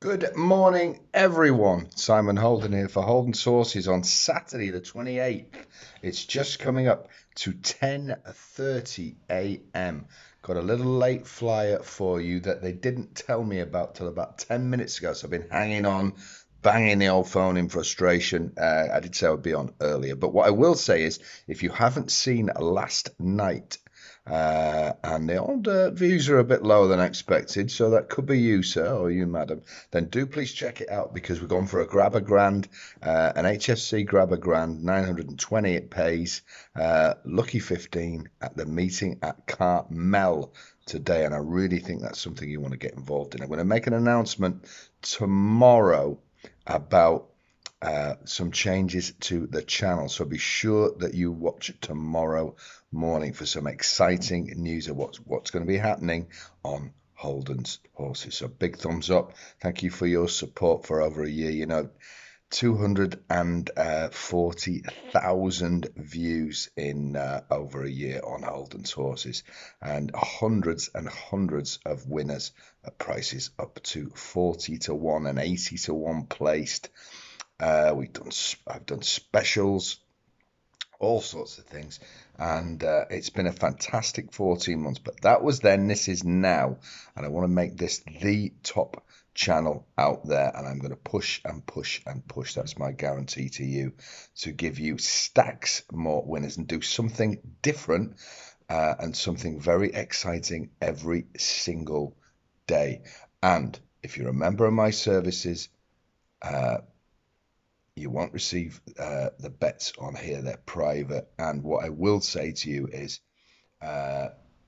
Good morning, everyone. Simon Holden here for Holden Sources on Saturday, the 28th. It's just coming up to 10:30 a.m. Got a little late flyer for you that they didn't tell me about till about 10 minutes ago. So I've been hanging on, banging the old phone in frustration. I did say I would be on earlier, but what I will say is if you haven't seen last night, and the old views are a bit lower than expected, so that could be you, sir, or you, madam. Then do please check it out because we're going for a grab a grand, an HFC grab a grand, 920 it pays, lucky 15 at the meeting at Carmel today, and I really think that's something you want to get involved in. I'm going to make an announcement tomorrow about some changes to the channel. So be sure that you watch tomorrow morning for some exciting news of what's going to be happening on Holden's Horses. So big thumbs up. Thank you for your support for over a year. 240,000 views in over a year on Holden's Horses, and hundreds and hundreds of winners at prices up to 40 to 1 and 80 to 1 placed. I've done specials, all sorts of things, and it's been a fantastic 14 months. But that was then, this is now, and I want to make this the top channel out there, and I'm going to push and push and push. That's my guarantee to you, to give you stacks more winners and do something different and something very exciting every single day. And if you're a member of my services, you won't receive the bets on here. They're private. And what I will say to you is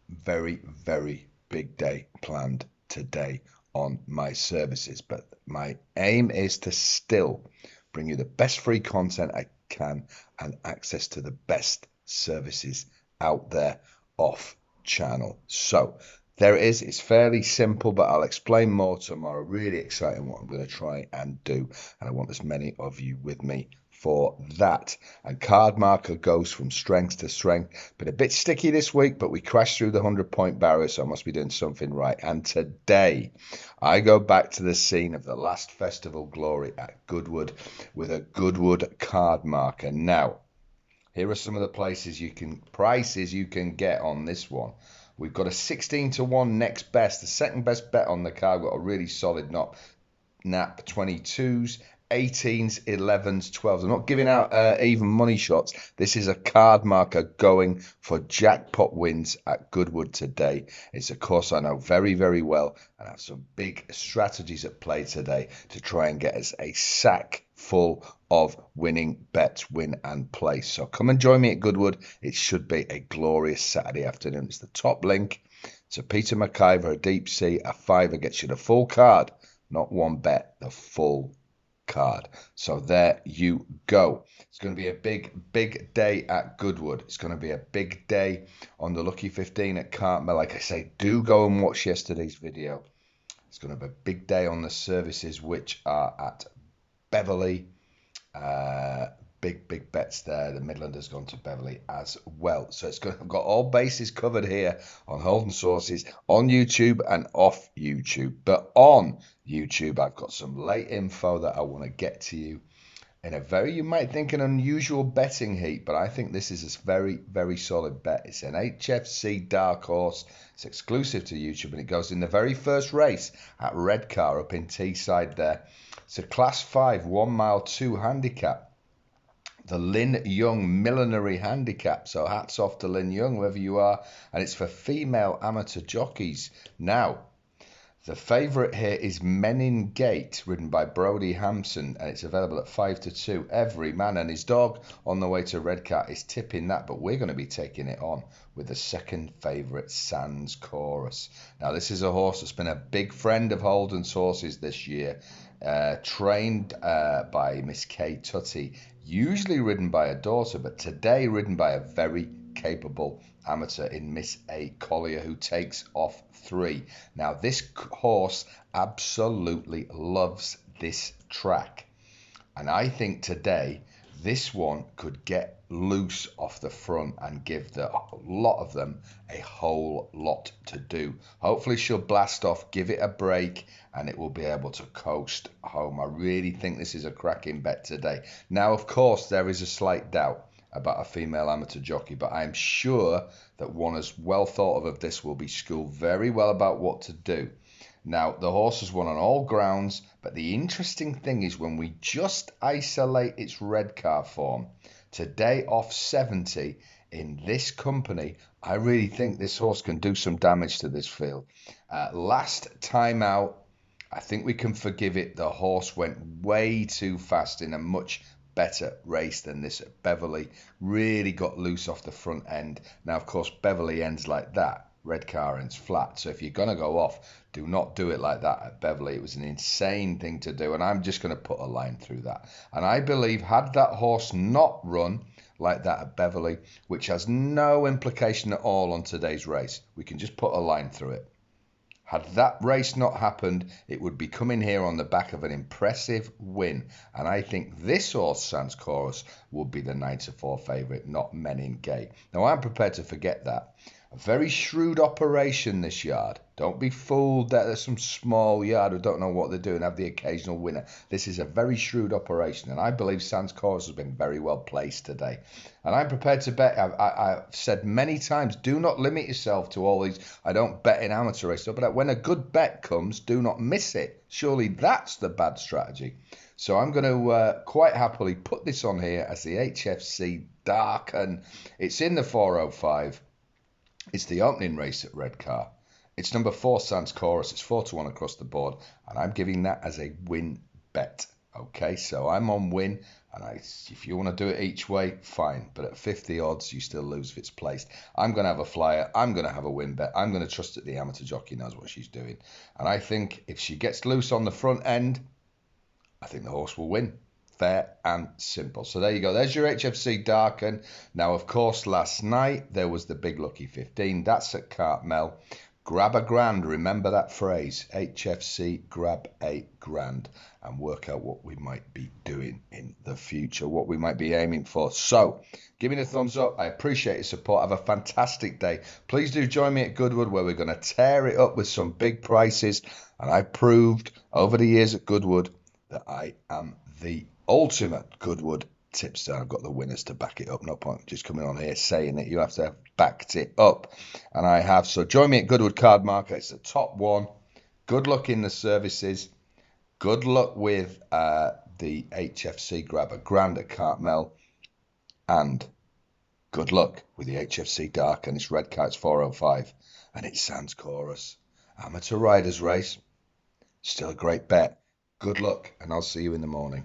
very, very big day planned today on my services. But my aim is to still bring you the best free content I can and access to the best services out there off channel. So there it is. It's fairly simple, but I'll explain more tomorrow. Really exciting what I'm going to try and do. And I want as many of you with me for that. And card marker goes from strength to strength. Been a bit sticky this week, but we crashed through the 100-point barrier, so I must be doing something right. And today, I go back to the scene of the last Festival Glory at Goodwood with a Goodwood card marker. Now, here are some of the prices you can get on this one. We've got a 16 to 1 next best. The second best bet on the card. We've got a really solid nap 22s, 18s, 11s, 12s. I'm not giving out even money shots. This is a card marker going for jackpot wins at Goodwood today. It's a course I know very, very well, and I have some big strategies at play today to try and get us a sack full of winning bets, win and place. So come and join me at Goodwood. It should be a glorious Saturday afternoon. It's the top link to Peter McIver, a deep sea. A fiver gets you the full card, not one bet, the full card. So there you go. It's going to be a big, big day at Goodwood. It's going to be a big day on the Lucky 15 at Cartmel. Like I say, do go and watch yesterday's video. It's going to be a big day on the services, which are at Beverley. Big bets there. The Midland has gone to Beverley as well. So I've got all bases covered here on Holden Sources on YouTube and off YouTube. But on YouTube, I've got some late info that I want to get to you in a very, you might think, an unusual betting heat, but I think this is a very, very solid bet. It's an HFC dark horse. It's exclusive to YouTube, and it goes in the very first race at Redcar up in Teesside there. It's a Class 5, 1 mile 2 handicap. The Lynn Young Millinery Handicap. So hats off to Lynn Young, wherever you are. And it's for female amateur jockeys. Now, the favourite here is Menin Gate, ridden by Brody Hampson, and it's available at 5 to 2. Every man and his dog on the way to Redcar is tipping that, but we're going to be taking it on with the second favourite, Sands Chorus. Now, this is a horse that's been a big friend of Holden's Horses this year, trained by Miss Kay Tutty, usually ridden by a daughter, but today ridden by a very capable amateur in Miss A. Collier, who takes off 3. Now, this horse absolutely loves this track, and I think today This one could get loose off the front and give a lot of them a whole lot to do. Hopefully she'll blast off, give it a break, and it will be able to coast home. I really think this is a cracking bet today. Now, of course, there is a slight doubt about a female amateur jockey, but I'm sure that one as well thought of this will be schooled very well about what to do. Now, the horse has won on all grounds, but the interesting thing is when we just isolate its Redcar form, today off 70 in this company, I really think this horse can do some damage to this field. Last time out, I think we can forgive it. The horse went way too fast in a much better race than this at Beverley. Really got loose off the front end. Now, of course, Beverley ends like that. Redcar ends flat. So if you're going to go off, do not do it like that at Beverley. It was an insane thing to do, and I'm just going to put a line through that. And I believe had that horse not run like that at Beverley, which has no implication at all on today's race, we can just put a line through it. Had that race not happened, it would be coming here on the back of an impressive win. And I think this horse, Sans Chorus, would be the 9-4 favourite, not Menin Gate. Now, I'm prepared to forget that. A very shrewd operation, this yard. Don't be fooled that there's some small yard who don't know what they're doing, have the occasional winner. This is a very shrewd operation, and I believe Sans Chorus has been very well placed today. And I'm prepared to bet. I've said many times, do not limit yourself to all these. I don't bet in amateur races, but when a good bet comes, do not miss it. Surely that's the bad strategy. So I'm going to quite happily put this on here as the HFC Darken. It's in the 405. It's the opening race at Redcar. It's number 4, Sans Chorus. It's 4-1 across the board, and I'm giving that as a win bet. Okay, so I'm on win, and if you want to do it each way, fine. But at 50 odds, you still lose if it's placed. I'm going to have a flyer. I'm going to have a win bet. I'm going to trust that the amateur jockey knows what she's doing. And I think if she gets loose on the front end, I think the horse will win. Fair and simple. So there you go. There's your HFC Darken. Now, of course, last night there was the Big Lucky 15. That's at Cartmel. Grab a grand. Remember that phrase. HFC, grab a grand. And work out what we might be doing in the future. What we might be aiming for. So, give me a thumbs up. I appreciate your support. Have a fantastic day. Please do join me at Goodwood, where we're going to tear it up with some big prices. And I've proved over the years at Goodwood that I am the ultimate Goodwood tipster. I've got the winners to back it up. No point just coming on here saying that. You have to have backed it up, and I have. So join me at Goodwood Card Market. It's the top one. Good luck in the services. Good luck with the HFC Grab a Grand at Cartmel, and good luck with the HFC Dark and its Redcar. It's 405, and it's Sans Chorus Amateur Riders Race. Still a great bet. Good luck, and I'll see you in the morning.